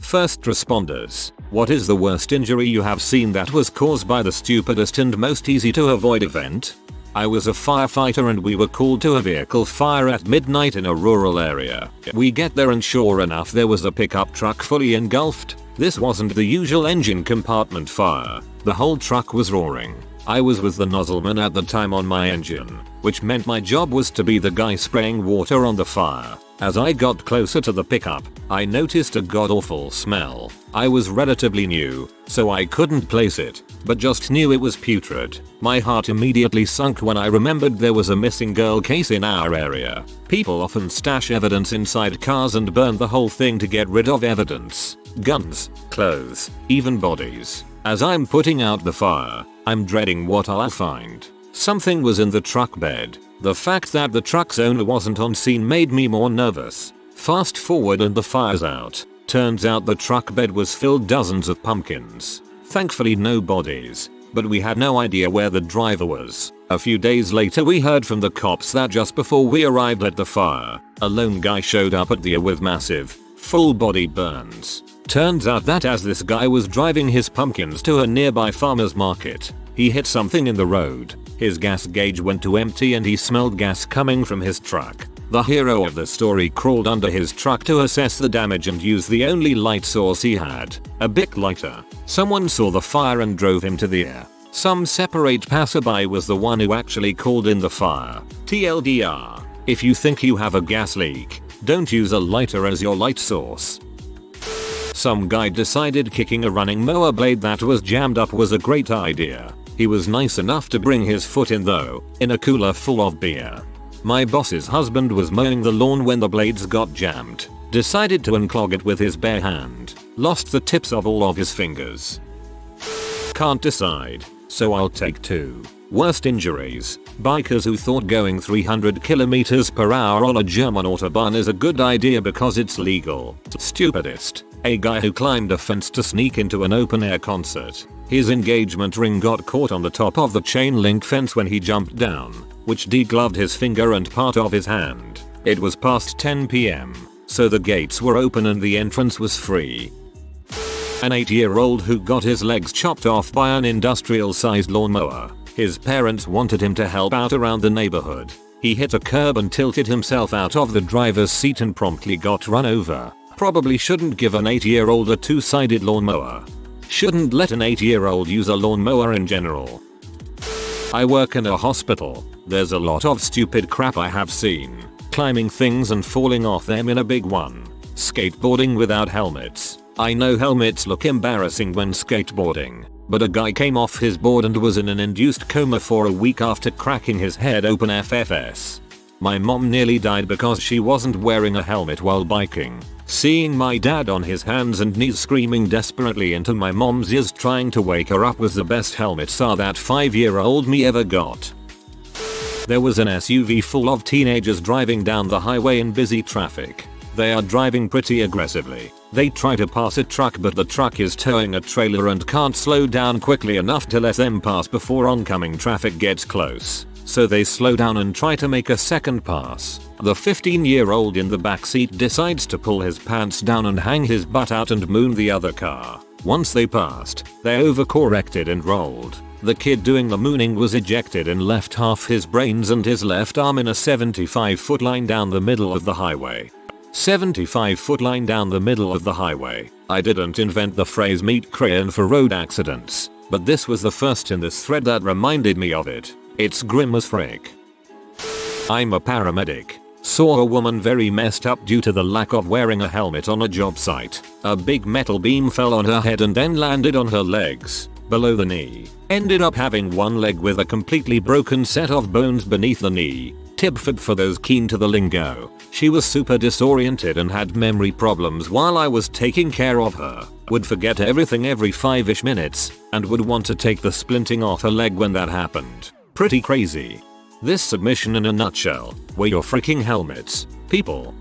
First responders, what is the worst injury you have seen that was caused by the stupidest and most easy to avoid event? I was a firefighter and we were called to a vehicle fire at midnight in a rural area. We get there and sure enough there was a pickup truck fully engulfed. This wasn't the usual engine compartment fire. The whole truck was roaring. I was with the nozzleman at the time on my engine, which meant my job was to be the guy spraying water on the fire. As I got closer to the pickup, I noticed a god-awful smell. I was relatively new, so I couldn't place it, but just knew it was putrid. My heart immediately sunk when I remembered there was a missing girl case in our area. People often stash evidence inside cars and burn the whole thing to get rid of evidence. Guns, clothes, even bodies. As I'm putting out the fire, I'm dreading what I'll find. Something was in the truck bed. The fact that the truck's owner wasn't on scene made me more nervous. Fast forward and the fire's out. Turns out the truck bed was filled dozens of pumpkins. Thankfully no bodies, but we had no idea where the driver was. A few days later we heard from the cops that just before we arrived at the fire, a lone guy showed up at the area with massive, full body burns. Turns out that as this guy was driving his pumpkins to a nearby farmer's market, he hit something in the road. His gas gauge went to empty and he smelled gas coming from his truck. The hero of the story crawled under his truck to assess the damage and used the only light source he had, a Bic lighter. Someone saw the fire and drove him to the air. Some separate passerby was the one who actually called in the fire. TLDR, if you think you have a gas leak, don't use a lighter as your light source. Some guy decided kicking a running mower blade that was jammed up was a great idea. He was nice enough to bring his foot in though, in a cooler full of beer. My boss's husband was mowing the lawn when the blades got jammed. Decided to unclog it with his bare hand. Lost the tips of all of his fingers. Can't decide, so I'll take two. Worst injuries. Bikers who thought going 300 km per hour on a German autobahn is a good idea because it's legal. Stupidest. A guy who climbed a fence to sneak into an open air concert. His engagement ring got caught on the top of the chain link fence when he jumped down, which degloved his finger and part of his hand. It was past 10 PM, so the gates were open and the entrance was free. An 8-year-old who got his legs chopped off by an industrial-sized lawnmower. His parents wanted him to help out around the neighborhood. He hit a curb and tilted himself out of the driver's seat and promptly got run over. Probably shouldn't give an 8-year-old a two-sided lawnmower. Shouldn't let an 8-year-old use a lawnmower in general. I work in a hospital. There's a lot of stupid crap I have seen. Climbing things and falling off them in a big one. Skateboarding without helmets. I know helmets look embarrassing when skateboarding, but a guy came off his board and was in an induced coma for a week after cracking his head open FFS. My mom nearly died because she wasn't wearing a helmet while biking. Seeing my dad on his hands and knees screaming desperately into my mom's ears trying to wake her up was the best helmet SAR that 5-year-old me ever got. There was an SUV full of teenagers driving down the highway in busy traffic. They are driving pretty aggressively. They try to pass a truck but the truck is towing a trailer and can't slow down quickly enough to let them pass before oncoming traffic gets close. So they slow down and try to make a second pass. The 15-year-old in the backseat decides to pull his pants down and hang his butt out and moon the other car. Once they passed, they overcorrected and rolled. The kid doing the mooning was ejected and left half his brains and his left arm in a 75-foot line down the middle of the highway. 75-foot line down the middle of the highway. I didn't invent the phrase meet crayon for road accidents, but this was the first in this thread that reminded me of it. It's grim as frick. I'm a paramedic. Saw a woman very messed up due to the lack of wearing a helmet on a job site. A big metal beam fell on her head and then landed on her legs, below the knee. Ended up having one leg with a completely broken set of bones beneath the knee. Tipford for those keen to the lingo. She was super disoriented and had memory problems while I was taking care of her. Would forget everything every 5-ish minutes, and would want to take the splinting off her leg when that happened. Pretty crazy. This submission in a nutshell. Wear your freaking helmets, people.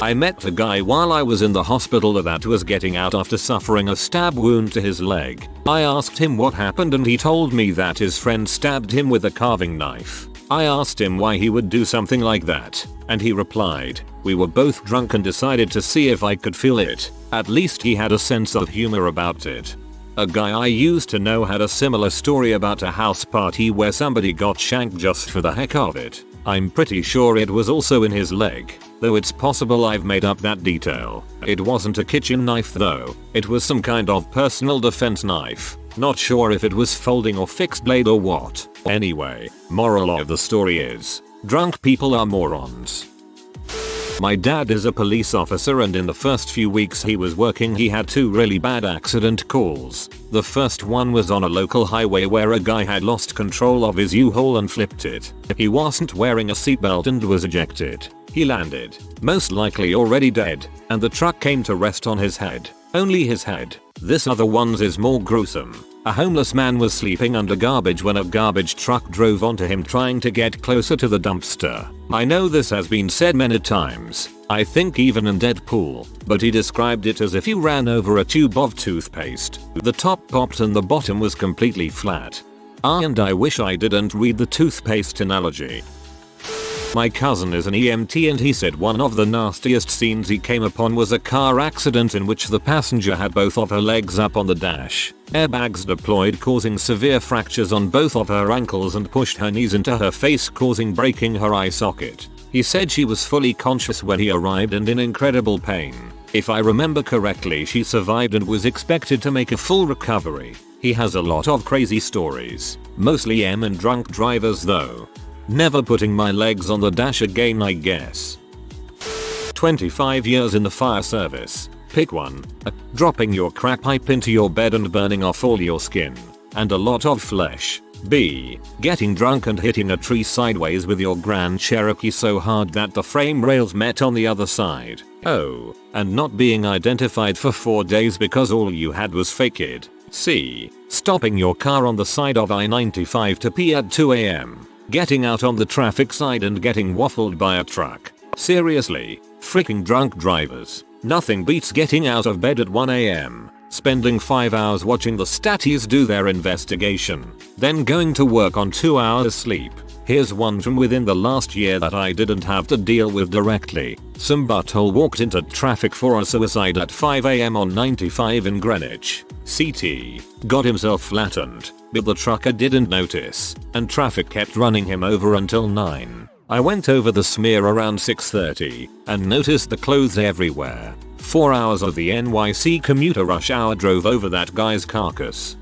I met a guy while I was in the hospital that was getting out after suffering a stab wound to his leg. I asked him what happened and he told me that his friend stabbed him with a carving knife. I asked him why he would do something like that, and he replied, "We were both drunk and decided to see if I could feel it." At least he had a sense of humor about it. A guy I used to know had a similar story about a house party where somebody got shanked just for the heck of it. I'm pretty sure it was also in his leg, though it's possible I've made up that detail. It wasn't a kitchen knife though, it was some kind of personal defense knife. Not sure if it was folding or fixed blade or what. Anyway, moral of the story is, drunk people are morons. My dad is a police officer, and in the first few weeks he was working he had 2 really bad accident calls. The first one was on a local highway where a guy had lost control of his U-Haul and flipped it. He wasn't wearing a seatbelt and was ejected. He landed, most likely already dead, and the truck came to rest on his head. Only his head. This other one's is more gruesome. A homeless man was sleeping under garbage when a garbage truck drove onto him trying to get closer to the dumpster. I know this has been said many times, I think even in Deadpool, but he described it as if you ran over a tube of toothpaste. The top popped and the bottom was completely flat. And I wish I didn't read the toothpaste analogy. My cousin is an EMT and he said one of the nastiest scenes he came upon was a car accident in which the passenger had both of her legs up on the dash. Airbags deployed causing severe fractures on both of her ankles and pushed her knees into her face causing breaking her eye socket. He said she was fully conscious when he arrived and in incredible pain. If I remember correctly, she survived and was expected to make a full recovery. He has a lot of crazy stories, mostly M and drunk drivers though. Never putting my legs on the dash again, I guess. 25 years in the fire service. Pick one. Dropping your crack pipe into your bed and burning off all your skin and a lot of flesh. B. Getting drunk and hitting a tree sideways with your Grand Cherokee so hard that the frame rails met on the other side. Oh. And not being identified for 4 days because all you had was fake id. C. Stopping your car on the side of I-95 to pee at 2 AM. Getting out on the traffic side and getting waffled by a truck. Seriously, freaking drunk drivers. Nothing beats getting out of bed at 1 AM, spending 5 hours watching the statties do their investigation, then going to work on 2 hours sleep. Here's one from within the last year that I didn't have to deal with directly. Some butthole walked into traffic for a suicide at 5 AM on 95 in Greenwich. CT. Got himself flattened, but the trucker didn't notice, and traffic kept running him over until 9. I went over the smear around 6:30 and noticed the clothes everywhere. 4 hours of the NYC commuter rush hour drove over that guy's carcass.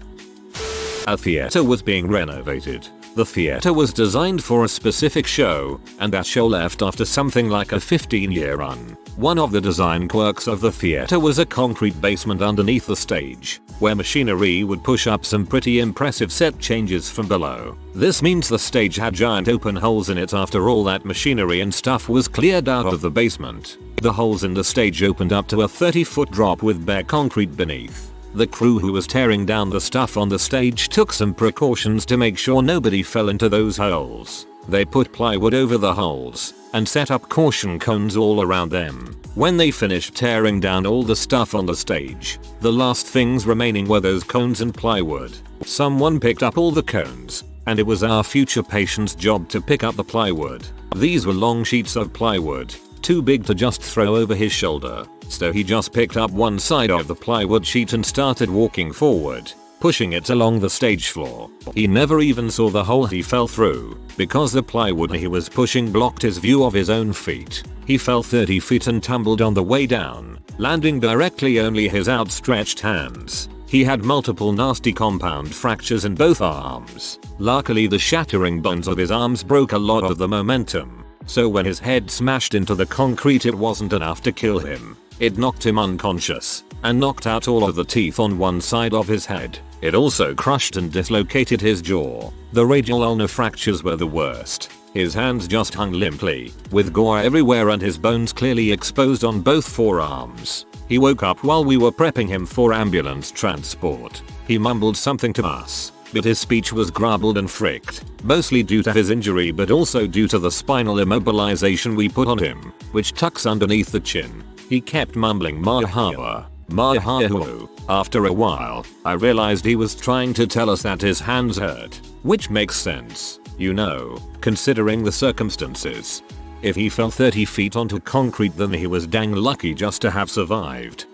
A theater was being renovated. The theater was designed for a specific show, and that show left after something like a 15-year run. One of the design quirks of the theater was a concrete basement underneath the stage, where machinery would push up some pretty impressive set changes from below. This means the stage had giant open holes in it after all that machinery and stuff was cleared out of the basement. The holes in the stage opened up to a 30-foot drop with bare concrete beneath. The crew who was tearing down the stuff on the stage took some precautions to make sure nobody fell into those holes. They put plywood over the holes and set up caution cones all around them. When they finished tearing down all the stuff on the stage, the last things remaining were those cones and plywood. Someone picked up all the cones, and it was our future patient's job to pick up the plywood. These were long sheets of plywood, too big to just throw over his shoulder, so he just picked up one side of the plywood sheet and started walking forward, pushing it along the stage floor. He never even saw the hole he fell through, because the plywood he was pushing blocked his view of his own feet. He fell 30 feet and tumbled on the way down, landing directly only his outstretched hands. He had multiple nasty compound fractures in both arms. Luckily the shattering bones of his arms broke a lot of the momentum, so when his head smashed into the concrete it wasn't enough to kill him. It knocked him unconscious and knocked out all of the teeth on one side of his head. It also crushed and dislocated his jaw. The radial ulnar fractures were the worst. His hands just hung limply, with gore everywhere and his bones clearly exposed on both forearms. He woke up while we were prepping him for ambulance transport. He mumbled something to us, but his speech was garbled and fricked, mostly due to his injury but also due to the spinal immobilization we put on him, which tucks underneath the chin. He kept mumbling Mahawa, Mahahu. After a while, I realized he was trying to tell us that his hands hurt, which makes sense. you know, considering the circumstances. If he fell 30 feet onto concrete, then he was dang lucky just to have survived.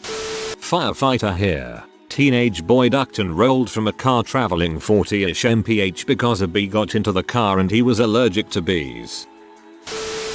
Firefighter here. Teenage boy ducked and rolled from a car traveling 40-ish mph because a bee got into the car and he was allergic to bees.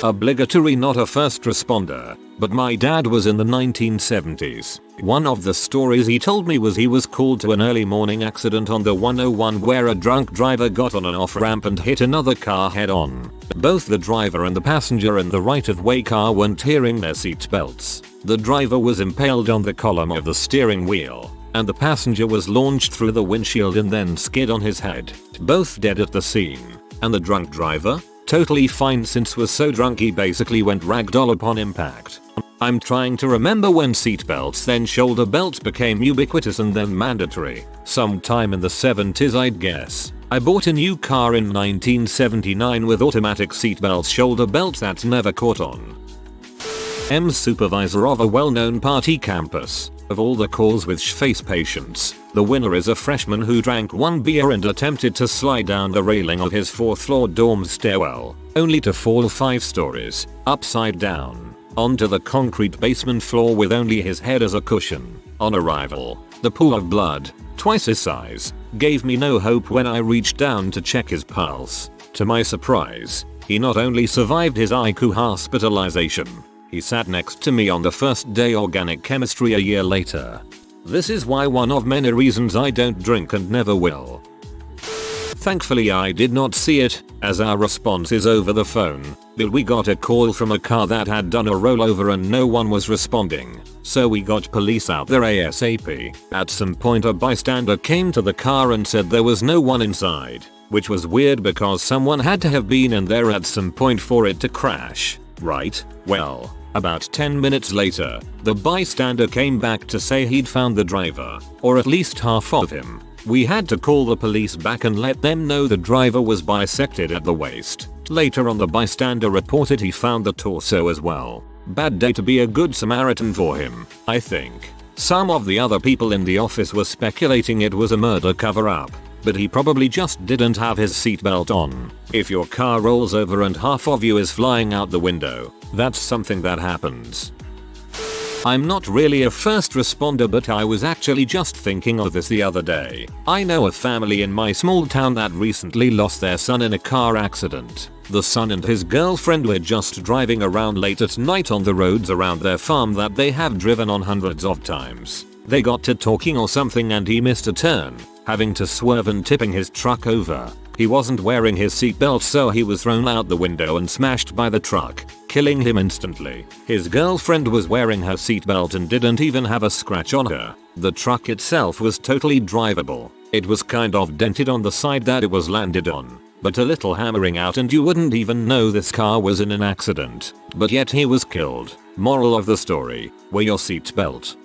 Obligatory, not a first responder, but my dad was in the 1970s. One of the stories he told me was he was called to an early morning accident on the 101 where a drunk driver got on an off-ramp and hit another car head on. Both the driver and the passenger in the right-of-way car weren't wearing their seat belts. The driver was impaled on the column of the steering wheel, and the passenger was launched through the windshield and then skid on his head. Both dead at the scene. And the drunk driver? Totally fine since was so drunk he basically went ragdoll upon impact. I'm trying to remember when seatbelts then shoulder belts became ubiquitous and then mandatory. Sometime in the 70s I'd guess. I bought a new car in 1979 with automatic seatbelts shoulder belts that never caught on. M's supervisor of a well-known party campus. Of all the calls with face patients, the winner is a freshman who drank one beer and attempted to slide down the railing of his 4th floor dorm stairwell, only to fall 5 stories, upside down, onto the concrete basement floor with only his head as a cushion. On arrival, the pool of blood, twice his size, gave me no hope when I reached down to check his pulse. To my surprise, he not only survived his ICU hospitalization, he sat next to me on the first day organic chemistry a year later. This is why one of many reasons I don't drink and never will. Thankfully I did not see it, as our response is over the phone, but we got a call from a car that had done a rollover and no one was responding, so we got police out there ASAP. At some point a bystander came to the car and said there was no one inside, which was weird because someone had to have been in there at some point for it to crash, right? Well, about 10 minutes later, the bystander came back to say he'd found the driver, or at least half of him. We had to call the police back and let them know the driver was bisected at the waist. Later on the bystander reported he found the torso as well. Bad day to be a good Samaritan for him, I think. Some of the other people in the office were speculating it was a murder cover-up, but he probably just didn't have his seatbelt on. If your car rolls over and half of you is flying out the window, that's something that happens. I'm not really a first responder, but I was actually just thinking of this the other day. I know a family in my small town that recently lost their son in a car accident. The son and his girlfriend were just driving around late at night on the roads around their farm that they have driven on hundreds of times. They got to talking or something and he missed a turn, having to swerve and tipping his truck over. He wasn't wearing his seatbelt, so he was thrown out the window and smashed by the truck, killing him instantly. His girlfriend was wearing her seatbelt and didn't even have a scratch on her. The truck itself was totally drivable. It was kind of dented on the side that it was landed on, but a little hammering out and you wouldn't even know this car was in an accident. But yet he was killed. Moral of the story, wear your seatbelt.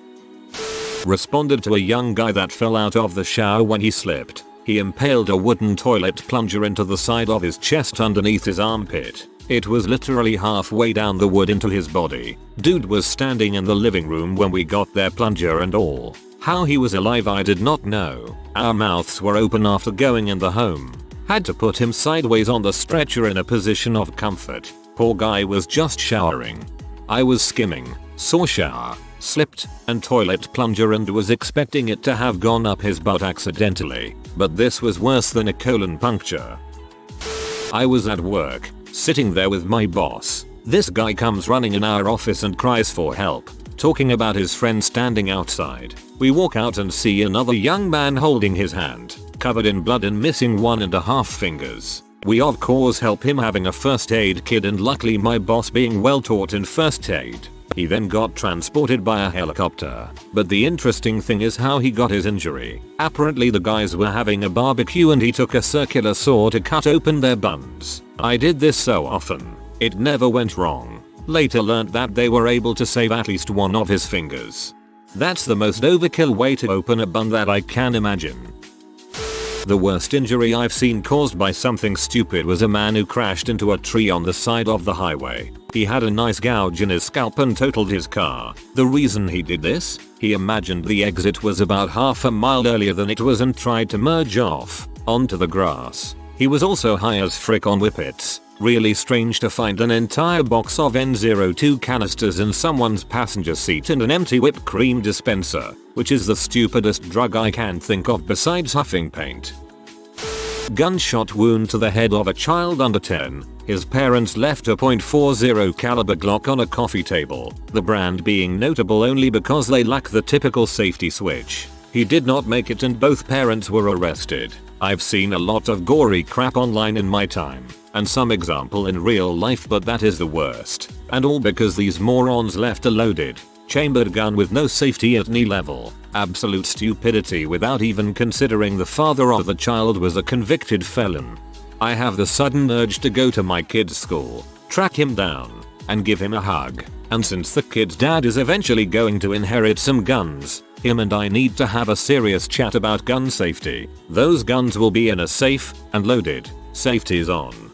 Responded to a young guy that fell out of the shower when he slipped. He impaled a wooden toilet plunger into the side of his chest underneath his armpit. It was literally halfway down the wood into his body. Dude was standing in the living room when we got there, plunger and all. How he was alive I did not know. Our mouths were open after going in the home. Had to put him sideways on the stretcher in a position of comfort. Poor guy was just showering. I was skimming, saw shower, slipped, and toilet plunger and was expecting it to have gone up his butt accidentally, but this was worse than a colon puncture. I was at work, sitting there with my boss. This guy comes running in our office and cries for help, talking about his friend standing outside. We walk out and see another young man holding his hand, covered in blood and missing 1.5 fingers. We of course help him, having a first aid kit, and luckily my boss being well taught in first aid. He then got transported by a helicopter. But the interesting thing is how he got his injury. Apparently the guys were having a barbecue and he took a circular saw to cut open their buns. I did this so often. It never went wrong. Later learned that they were able to save at least one of his fingers. That's the most overkill way to open a bun that I can imagine. The worst injury I've seen caused by something stupid was a man who crashed into a tree on the side of the highway. He had a nice gouge in his scalp and totaled his car. The reason he did this? He imagined the exit was about half a mile earlier than it was and tried to merge off onto the grass. He was also high as frick on whippets. Really strange to find an entire box of N02 canisters in someone's passenger seat and an empty whipped cream dispenser, which is the stupidest drug I can think of besides huffing paint. Gunshot wound to the head of a child under 10. His parents left a .40 caliber Glock on a coffee table, the brand being notable only because they lack the typical safety switch. He did not make it and both parents were arrested. I've seen a lot of gory crap online in my time, and some example in real life, but that is the worst. And all because these morons left a loaded, chambered gun with no safety at any level. Absolute stupidity without even considering the father of the child was a convicted felon. I have the sudden urge to go to my kid's school, track him down, and give him a hug. And since the kid's dad is eventually going to inherit some guns, him and I need to have a serious chat about gun safety. Those guns will be in a safe and loaded. Safety's on.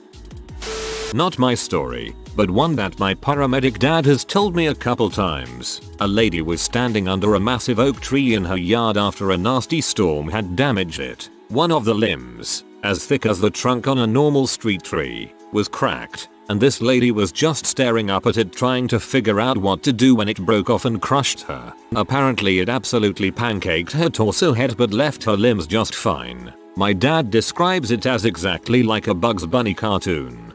Not my story, but one that my paramedic dad has told me a couple times. A lady was standing under a massive oak tree in her yard after a nasty storm had damaged it. One of the limbs, as thick as the trunk on a normal street tree, was cracked, and this lady was just staring up at it trying to figure out what to do when it broke off and crushed her. Apparently it absolutely pancaked her torso head but left her limbs just fine. My dad describes it as exactly like a Bugs Bunny cartoon.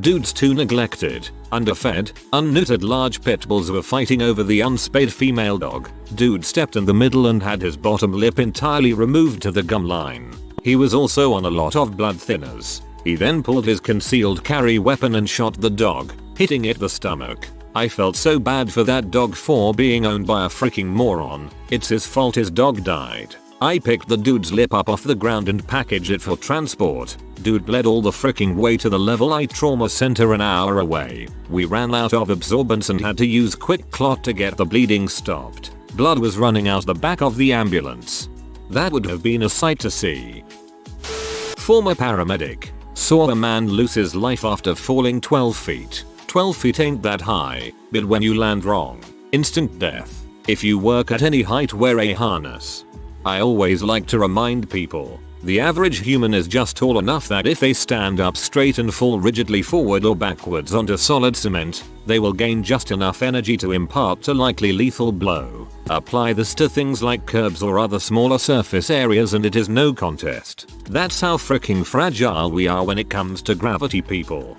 Dude's too neglected, underfed, unneutered large pit bulls were fighting over the unspayed female dog. Dude stepped in the middle and had his bottom lip entirely removed to the gum line. He was also on a lot of blood thinners. He then pulled his concealed carry weapon and shot the dog, hitting it the stomach. I felt so bad for that dog for being owned by a freaking moron. It's his fault his dog died. I picked the dude's lip up off the ground and packaged it for transport. Dude bled all the freaking way to the level I trauma center an hour away. We ran out of absorbents and had to use quick clot to get the bleeding stopped. Blood was running out the back of the ambulance. That would have been a sight to see. Former paramedic saw a man lose his life after falling 12 feet. 12 feet ain't that high, but when you land wrong, instant death. If you work at any height, wear a harness. I always like to remind people, the average human is just tall enough that if they stand up straight and fall rigidly forward or backwards onto solid cement, they will gain just enough energy to impart a likely lethal blow. Apply this to things like curbs or other smaller surface areas and it is no contest. That's how freaking fragile we are when it comes to gravity, people.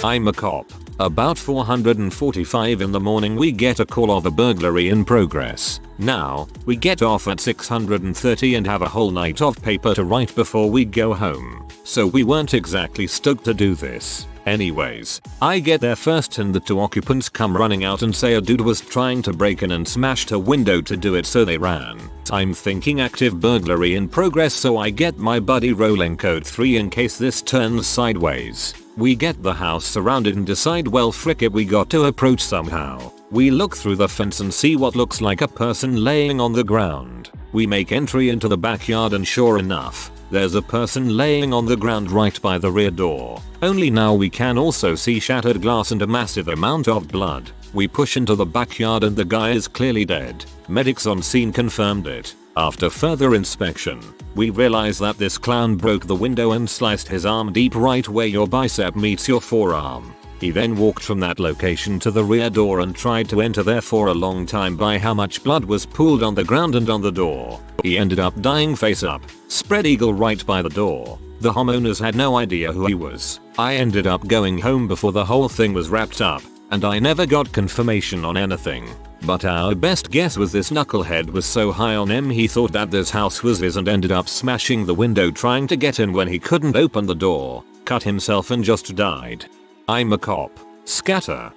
I'm a cop. About 4:45 in the morning we get a call of a burglary in progress. Now, we get off at 6:30 and have a whole night of paper to write before we go home. So we weren't exactly stoked to do this. Anyways, I get there first and the two occupants come running out and say a dude was trying to break in and smashed a window to do it, so they ran. I'm thinking active burglary in progress, so I get my buddy rolling code 3 in case this turns sideways. We get the house surrounded and decide, well frick it, we got to approach somehow. We look through the fence and see what looks like a person laying on the ground. We make entry into the backyard and sure enough, there's a person laying on the ground right by the rear door. Only now we can also see shattered glass and a massive amount of blood. We push into the backyard and the guy is clearly dead. Medics on scene confirmed it. After further inspection, we realize that this clown broke the window and sliced his arm deep right where your bicep meets your forearm. He then walked from that location to the rear door and tried to enter there for a long time by how much blood was pooled on the ground and on the door. He ended up dying face up, spread eagle right by the door. The homeowners had no idea who he was. I ended up going home before the whole thing was wrapped up, and I never got confirmation on anything. But our best guess was this knucklehead was so high on M he thought that this house was his and ended up smashing the window trying to get in when he couldn't open the door, cut himself and just died. I'm a cop. Scatter.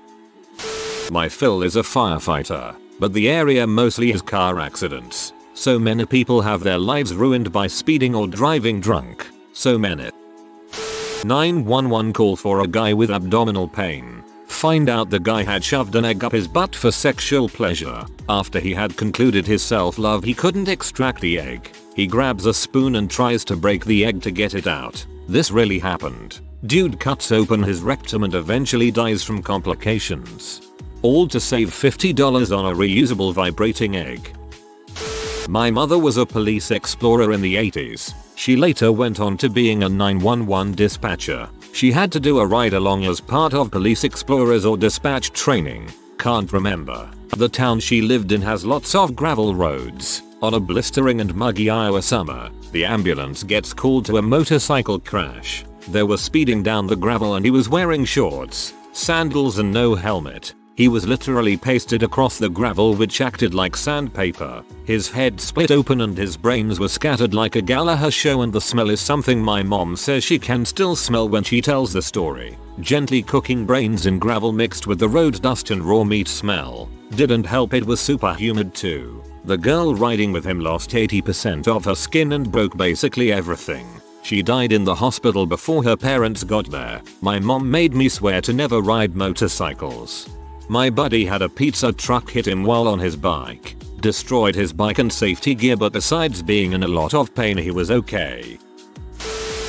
My Phil is a firefighter, but the area mostly is car accidents. So many people have their lives ruined by speeding or driving drunk. So many. 911 call for a guy with abdominal pain. Find out the guy had shoved an egg up his butt for sexual pleasure. After he had concluded his self-love, he couldn't extract the egg. He grabs a spoon and tries to break the egg to get it out. This really happened. Dude cuts open his rectum and eventually dies from complications. All to save $50 on a reusable vibrating egg. My mother was a police explorer in the 80s. She later went on to being a 911 dispatcher. She had to do a ride along as part of police explorers or dispatch training. Can't remember. The town she lived in has lots of gravel roads. On a blistering and muggy Iowa summer, the ambulance gets called to a motorcycle crash. They were speeding down the gravel and he was wearing shorts, sandals and no helmet. He was literally pasted across the gravel which acted like sandpaper. His head split open and his brains were scattered like a Gallagher show, and the smell is something my mom says she can still smell when she tells the story. Gently cooking brains in gravel mixed with the road dust and raw meat smell. Didn't help it was super humid too. The girl riding with him lost 80% of her skin and broke basically everything. She died in the hospital before her parents got there. My mom made me swear to never ride motorcycles. My buddy had a pizza truck hit him while on his bike. Destroyed his bike and safety gear, but besides being in a lot of pain he was okay.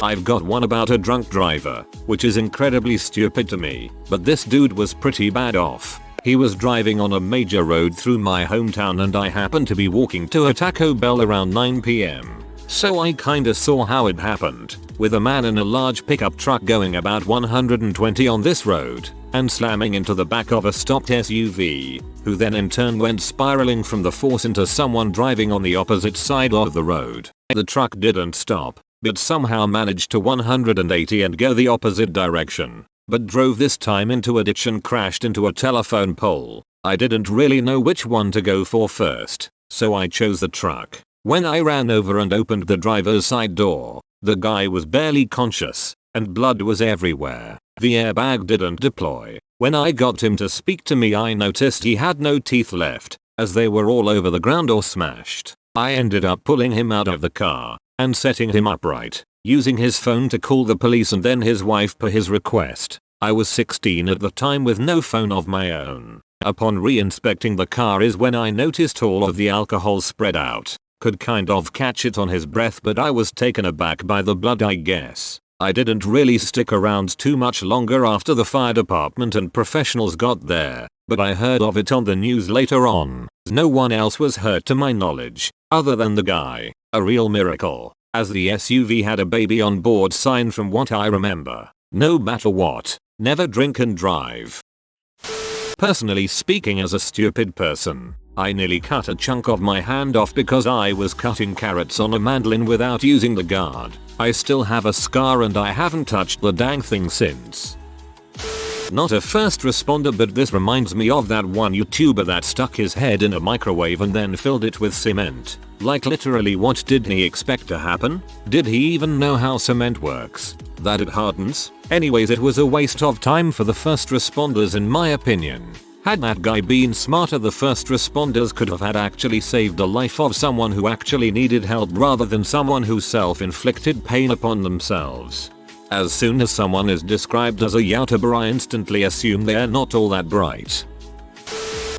I've got one about a drunk driver, which is incredibly stupid to me, but this dude was pretty bad off. He was driving on a major road through my hometown and I happened to be walking to a Taco Bell around 9 PM. So I kinda saw how it happened, with a man in a large pickup truck going about 120 on this road, and slamming into the back of a stopped SUV, who then in turn went spiraling from the force into someone driving on the opposite side of the road. The truck didn't stop, but somehow managed to 180 and go the opposite direction, but drove this time into a ditch and crashed into a telephone pole. I didn't really know which one to go for first, so I chose the truck. When I ran over and opened the driver's side door, the guy was barely conscious, and blood was everywhere. The airbag didn't deploy. When I got him to speak to me I noticed he had no teeth left, as they were all over the ground or smashed. I ended up pulling him out of the car, and setting him upright, using his phone to call the police and then his wife per his request. I was 16 at the time with no phone of my own. Upon re-inspecting the car is when I noticed all of the alcohol spread out. Could kind of catch it on his breath, but I was taken aback by the blood, I guess. I didn't really stick around too much longer after the fire department and professionals got there, but I heard of it on the news later on. No one else was hurt to my knowledge, other than the guy. A real miracle, as the SUV had a baby on board sign from what I remember. No matter what, never drink and drive. Personally speaking, as a stupid person, I nearly cut a chunk of my hand off because I was cutting carrots on a mandolin without using the guard. I still have a scar and I haven't touched the dang thing since. Not a first responder, but this reminds me of that one YouTuber that stuck his head in a microwave and then filled it with cement. Like literally, what did he expect to happen? Did he even know how cement works? That it hardens? Anyways, it was a waste of time for the first responders in my opinion. Had that guy been smarter, the first responders could have had actually saved the life of someone who actually needed help rather than someone who self-inflicted pain upon themselves. As soon as someone is described as a YouTuber, I instantly assume they're not all that bright.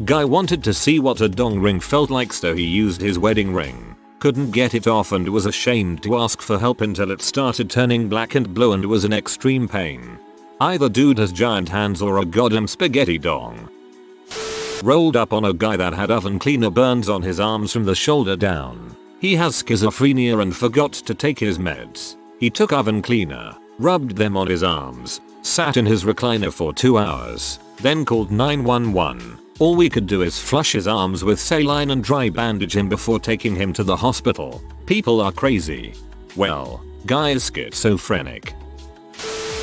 Guy wanted to see what a dong ring felt like, so he used his wedding ring. Couldn't get it off and was ashamed to ask for help until it started turning black and blue and was in extreme pain. Either dude has giant hands or a goddamn spaghetti dong. Rolled up on a guy that had oven cleaner burns on his arms from the shoulder down. He has schizophrenia and forgot to take his meds. He took oven cleaner, rubbed them on his arms, sat in his recliner for 2 hours, then called 911. All we could do is flush his arms with saline and dry bandage him before taking him to the hospital. People are crazy. Well, guy is schizophrenic.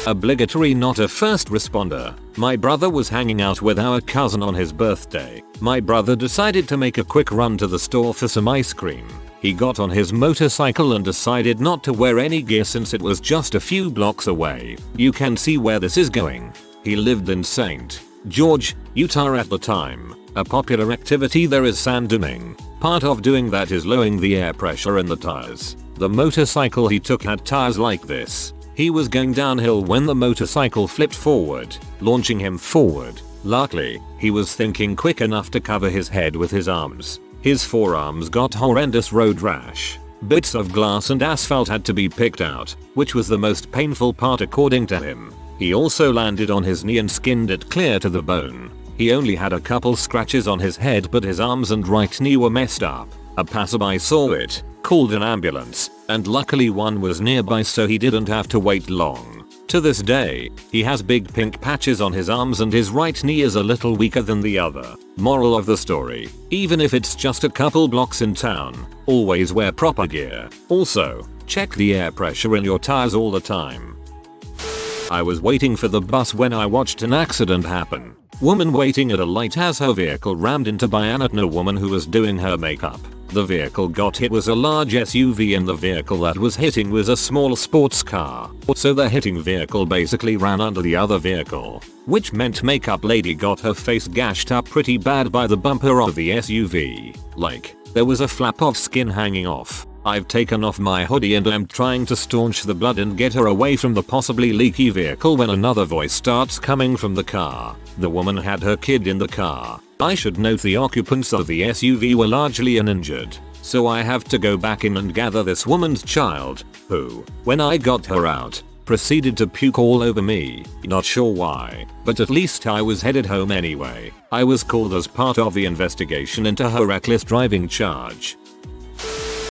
Obligatory not a first responder. My brother was hanging out with our cousin on his birthday. My brother decided to make a quick run to the store for some ice cream. He got on his motorcycle and decided not to wear any gear since it was just a few blocks away. You can see where this is going. He lived in St. George, Utah at the time. A popular activity there is sand duning. Part of doing that is lowering the air pressure in the tires. The motorcycle he took had tires like this. He was going downhill when the motorcycle flipped forward, launching him forward. Luckily, he was thinking quick enough to cover his head with his arms. His forearms got horrendous road rash. Bits of glass and asphalt had to be picked out, which was the most painful part according to him. He also landed on his knee and skinned it clear to the bone. He only had a couple scratches on his head, but his arms and right knee were messed up. A passerby saw it, called an ambulance, and luckily one was nearby so he didn't have to wait long. To this day, he has big pink patches on his arms and his right knee is a little weaker than the other. Moral of the story, even if it's just a couple blocks in town, always wear proper gear. Also, check the air pressure in your tires all the time. I was waiting for the bus when I watched an accident happen. Woman waiting at a light has her vehicle rammed into by a woman who was doing her makeup. The vehicle got hit was a large SUV and the vehicle that was hitting was a small sports car. So the hitting vehicle basically ran under the other vehicle, which meant makeup lady got her face gashed up pretty bad by the bumper of the SUV. Like, there was a flap of skin hanging off. I've taken off my hoodie and I'm trying to staunch the blood and get her away from the possibly leaky vehicle when another voice starts coming from the car. The woman had her kid in the car. I should note the occupants of the SUV were largely uninjured, so I have to go back in and gather this woman's child, who, when I got her out, proceeded to puke all over me. Not sure why, but at least I was headed home anyway. I was called as part of the investigation into her reckless driving charge.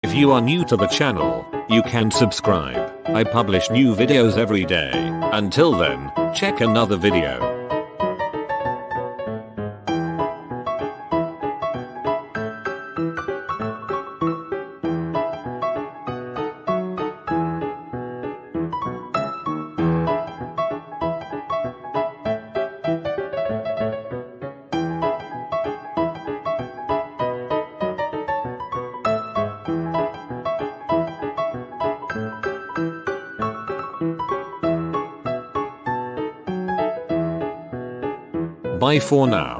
If you are new to the channel, you can subscribe. I publish new videos every day. Until then, check another video. Bye for now.